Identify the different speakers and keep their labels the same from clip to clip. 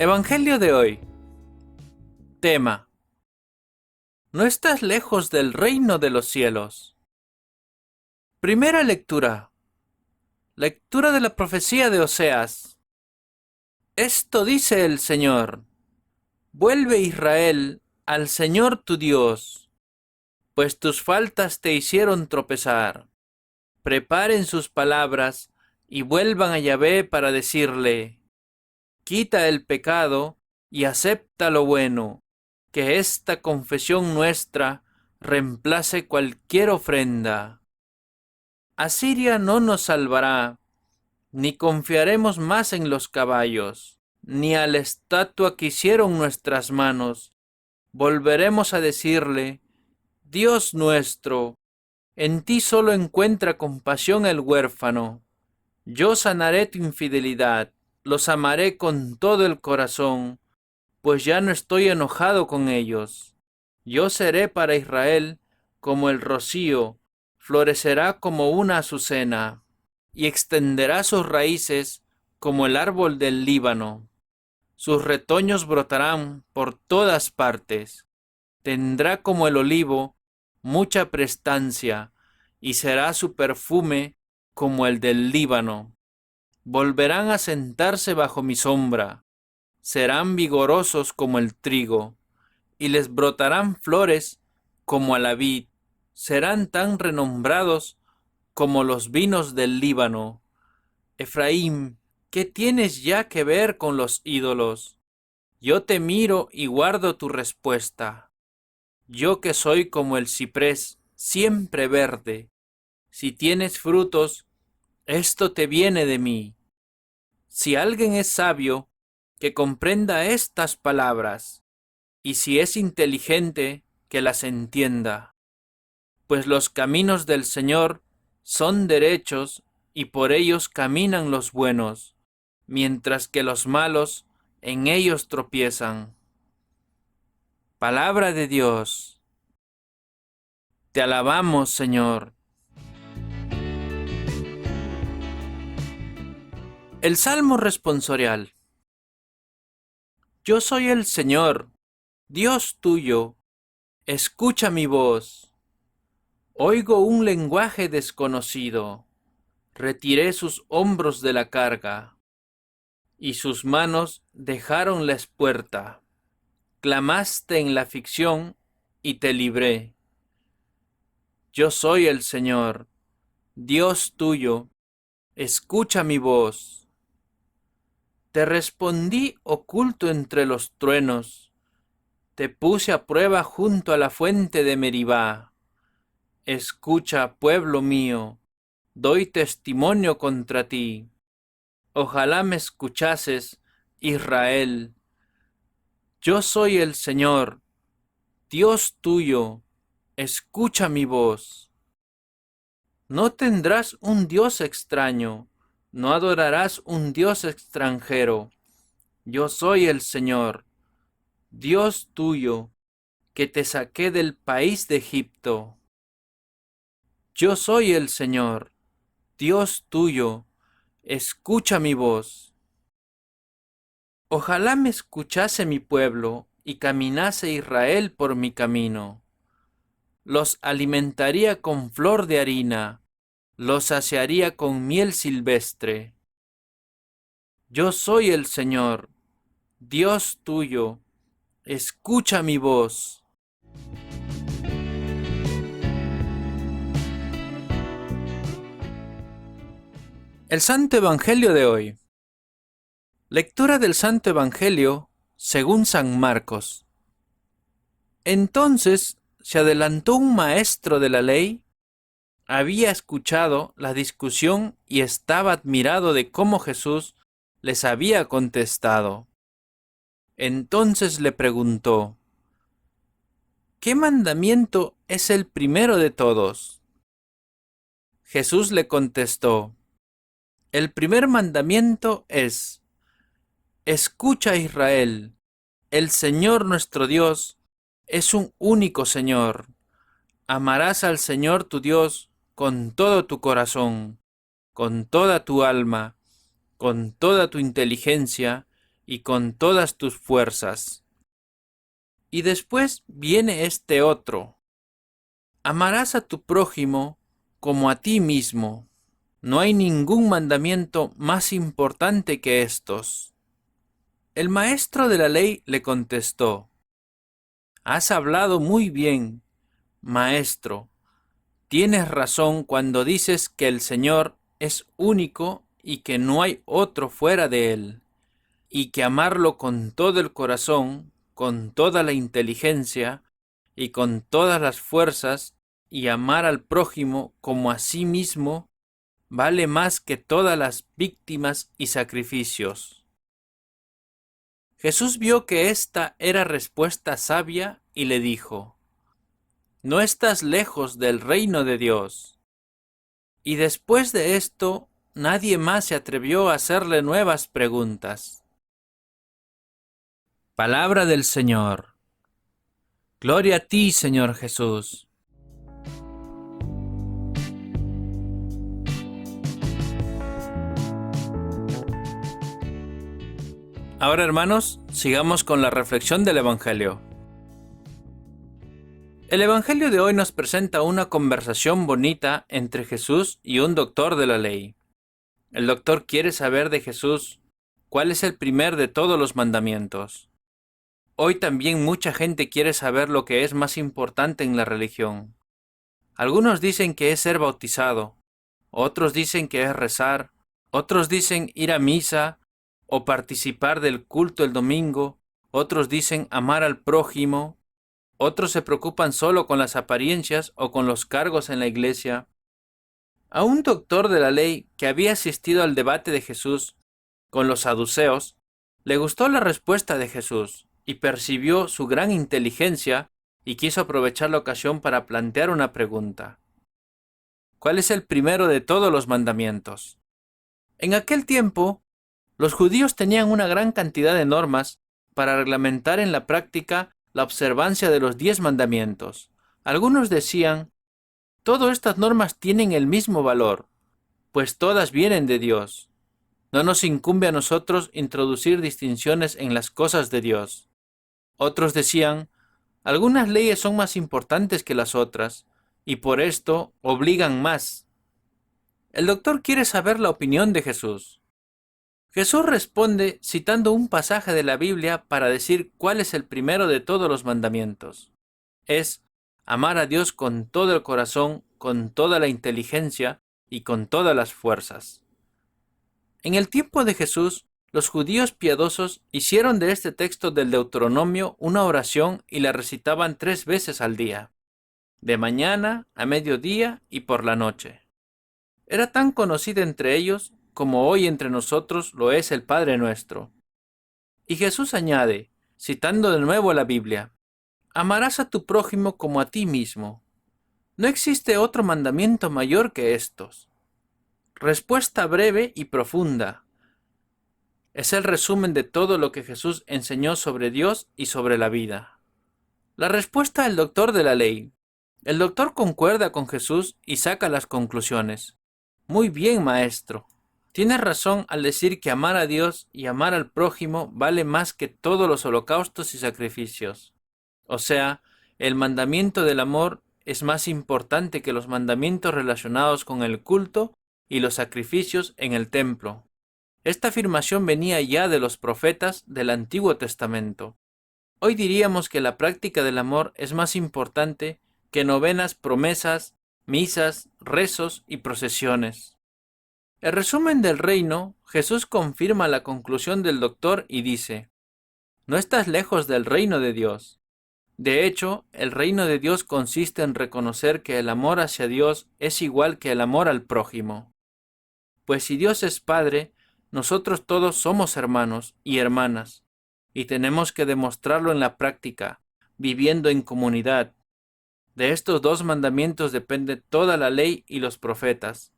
Speaker 1: Evangelio de hoy. Tema: No estás lejos del reino de los cielos. Primera lectura. Lectura de la profecía de Oseas. Esto dice el Señor: Vuelve, Israel, al Señor tu Dios, pues tus faltas te hicieron tropezar. Preparen sus palabras y vuelvan a Yahvé para decirle: Quita el pecado y acepta lo bueno, que esta confesión nuestra reemplace cualquier ofrenda. Asiria no nos salvará, ni confiaremos más en los caballos, ni a la estatua que hicieron nuestras manos. Volveremos a decirle: Dios nuestro, en ti solo encuentra compasión el huérfano. Yo sanaré tu infidelidad, los amaré con todo el corazón, pues ya no estoy enojado con ellos. Yo seré para Israel como el rocío, florecerá como una azucena, y extenderá sus raíces como el árbol del Líbano. Sus retoños brotarán por todas partes. Tendrá como el olivo mucha prestancia, y será su perfume como el del Líbano. Volverán a sentarse bajo mi sombra, serán vigorosos como el trigo, y les brotarán flores como a la vid, serán tan renombrados como los vinos del Líbano. Efraín, ¿qué tienes ya que ver con los ídolos? Yo te miro y guardo tu respuesta. Yo que soy como el ciprés, siempre verde. Si tienes frutos, esto te viene de mí. Si alguien es sabio, que comprenda estas palabras, y si es inteligente, que las entienda. Pues los caminos del Señor son derechos, y por ellos caminan los buenos, mientras que los malos en ellos tropiezan. Palabra de Dios. Te alabamos, Señor. El Salmo responsorial. Yo soy el Señor, Dios tuyo. Escucha mi voz. Oigo un lenguaje desconocido. Retiré sus hombros de la carga, y sus manos dejaron la espuerta. Clamaste en la aflicción, y te libré. Yo soy el Señor, Dios tuyo. Escucha mi voz. Te respondí oculto entre los truenos. Te puse a prueba junto a la fuente de Meribá. Escucha, pueblo mío, doy testimonio contra ti. Ojalá me escuchases, Israel. Yo soy el Señor, Dios tuyo. Escucha mi voz. No tendrás un Dios extraño, no adorarás un Dios extranjero. Yo soy el Señor, Dios tuyo, que te saqué del país de Egipto. Yo soy el Señor, Dios tuyo. Escucha mi voz. Ojalá me escuchase mi pueblo y caminase Israel por mi camino. Los alimentaría con flor de harina, los saciaría con miel silvestre. Yo soy el Señor, Dios tuyo. Escucha mi voz. El Santo Evangelio de hoy. Lectura del Santo Evangelio según San Marcos. Entonces se adelantó un maestro de la ley, había escuchado la discusión y estaba admirado de cómo Jesús les había contestado. Entonces le preguntó: ¿Qué mandamiento es el primero de todos? Jesús le contestó: El primer mandamiento es: Escucha, Israel, el Señor nuestro Dios es un único Señor. Amarás al Señor tu Dios con todo tu corazón, con toda tu alma, con toda tu inteligencia y con todas tus fuerzas. Y después viene este otro. Amarás a tu prójimo como a ti mismo. No hay ningún mandamiento más importante que estos. El maestro de la ley le contestó: Has hablado muy bien, maestro. Tienes razón cuando dices que el Señor es único y que no hay otro fuera de Él, y que amarlo con todo el corazón, con toda la inteligencia y con todas las fuerzas, y amar al prójimo como a sí mismo, vale más que todas las víctimas y sacrificios. Jesús vio que esta era respuesta sabia y le dijo: No estás lejos del reino de Dios. Y después de esto, nadie más se atrevió a hacerle nuevas preguntas. Palabra del Señor. Gloria a ti, Señor Jesús. Ahora, hermanos, sigamos con la reflexión del Evangelio. El Evangelio de hoy nos presenta una conversación bonita entre Jesús y un doctor de la ley. El doctor quiere saber de Jesús cuál es el primer de todos los mandamientos. Hoy también mucha gente quiere saber lo que es más importante en la religión. Algunos dicen que es ser bautizado, otros dicen que es rezar, otros dicen ir a misa o participar del culto el domingo, otros dicen amar al prójimo, otros se preocupan solo con las apariencias o con los cargos en la iglesia. A un doctor de la ley que había asistido al debate de Jesús con los saduceos, le gustó la respuesta de Jesús y percibió su gran inteligencia y quiso aprovechar la ocasión para plantear una pregunta. ¿Cuál es el primero de todos los mandamientos? En aquel tiempo, los judíos tenían una gran cantidad de normas para reglamentar en la práctica la observancia de los 10 mandamientos. Algunos decían: todas estas normas tienen el mismo valor, pues todas vienen de Dios. No nos incumbe a nosotros introducir distinciones en las cosas de Dios. Otros decían: algunas leyes son más importantes que las otras, y por esto obligan más. El doctor quiere saber la opinión de Jesús. Jesús responde citando un pasaje de la Biblia para decir cuál es el primero de todos los mandamientos. Es amar a Dios con todo el corazón, con toda la inteligencia y con todas las fuerzas. En el tiempo de Jesús, los judíos piadosos hicieron de este texto del Deuteronomio una oración y la recitaban 3 veces al día, de mañana, a mediodía y por la noche. Era tan conocida entre ellos como hoy entre nosotros lo es el Padre Nuestro. Y Jesús añade, citando de nuevo la Biblia: amarás a tu prójimo como a ti mismo. No existe otro mandamiento mayor que estos. Respuesta breve y profunda. Es el resumen de todo lo que Jesús enseñó sobre Dios y sobre la vida. La respuesta del doctor de la ley. El doctor concuerda con Jesús y saca las conclusiones. Muy bien, maestro. Tienes razón al decir que amar a Dios y amar al prójimo vale más que todos los holocaustos y sacrificios. O sea, el mandamiento del amor es más importante que los mandamientos relacionados con el culto y los sacrificios en el templo. Esta afirmación venía ya de los profetas del Antiguo Testamento. Hoy diríamos que la práctica del amor es más importante que novenas, promesas, misas, rezos y procesiones. El resumen del reino, Jesús confirma la conclusión del doctor y dice: no estás lejos del reino de Dios. De hecho, el reino de Dios consiste en reconocer que el amor hacia Dios es igual que el amor al prójimo. Pues si Dios es Padre, nosotros todos somos hermanos y hermanas, y tenemos que demostrarlo en la práctica, viviendo en comunidad. De estos 2 mandamientos depende toda la ley y los profetas.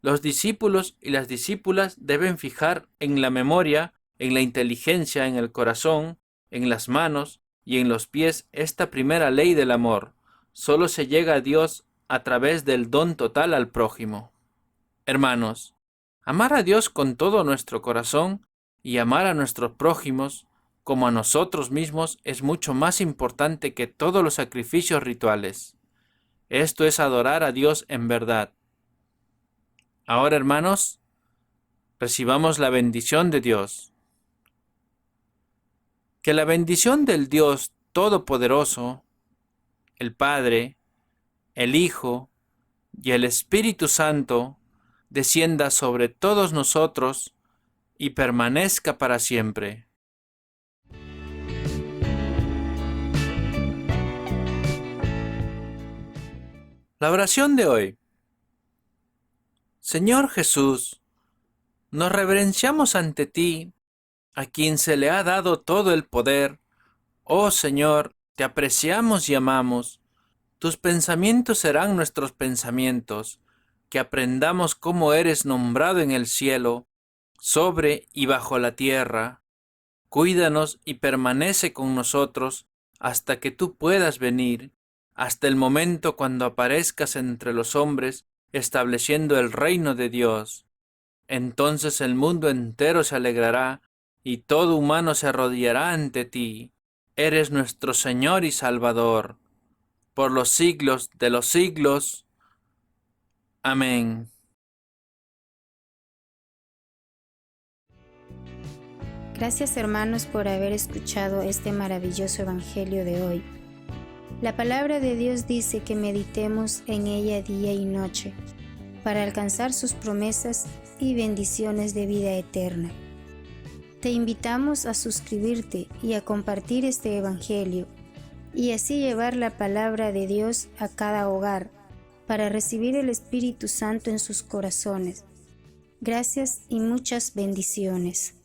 Speaker 1: Los discípulos y las discípulas deben fijar en la memoria, en la inteligencia, en el corazón, en las manos y en los pies esta primera ley del amor. Solo se llega a Dios a través del don total al prójimo. Hermanos, amar a Dios con todo nuestro corazón y amar a nuestros prójimos como a nosotros mismos es mucho más importante que todos los sacrificios rituales. Esto es adorar a Dios en verdad. Ahora, hermanos, recibamos la bendición de Dios. Que la bendición del Dios Todopoderoso, el Padre, el Hijo y el Espíritu Santo descienda sobre todos nosotros y permanezca para siempre. La oración de hoy. Señor Jesús, nos reverenciamos ante ti, a quien se le ha dado todo el poder. Oh Señor, te apreciamos y amamos. Tus pensamientos serán nuestros pensamientos, que aprendamos cómo eres nombrado en el cielo, sobre y bajo la tierra. Cuídanos y permanece con nosotros hasta que tú puedas venir, hasta el momento cuando aparezcas entre los hombres, estableciendo el reino de Dios. Entonces el mundo entero se alegrará y todo humano se arrodillará ante ti. Eres nuestro Señor y Salvador, por los siglos de los siglos. Amén.
Speaker 2: Gracias, hermanos, por haber escuchado este maravilloso evangelio de hoy. La palabra de Dios dice que meditemos en ella día y noche para alcanzar sus promesas y bendiciones de vida eterna. Te invitamos a suscribirte y a compartir este evangelio y así llevar la palabra de Dios a cada hogar para recibir el Espíritu Santo en sus corazones. Gracias y muchas bendiciones.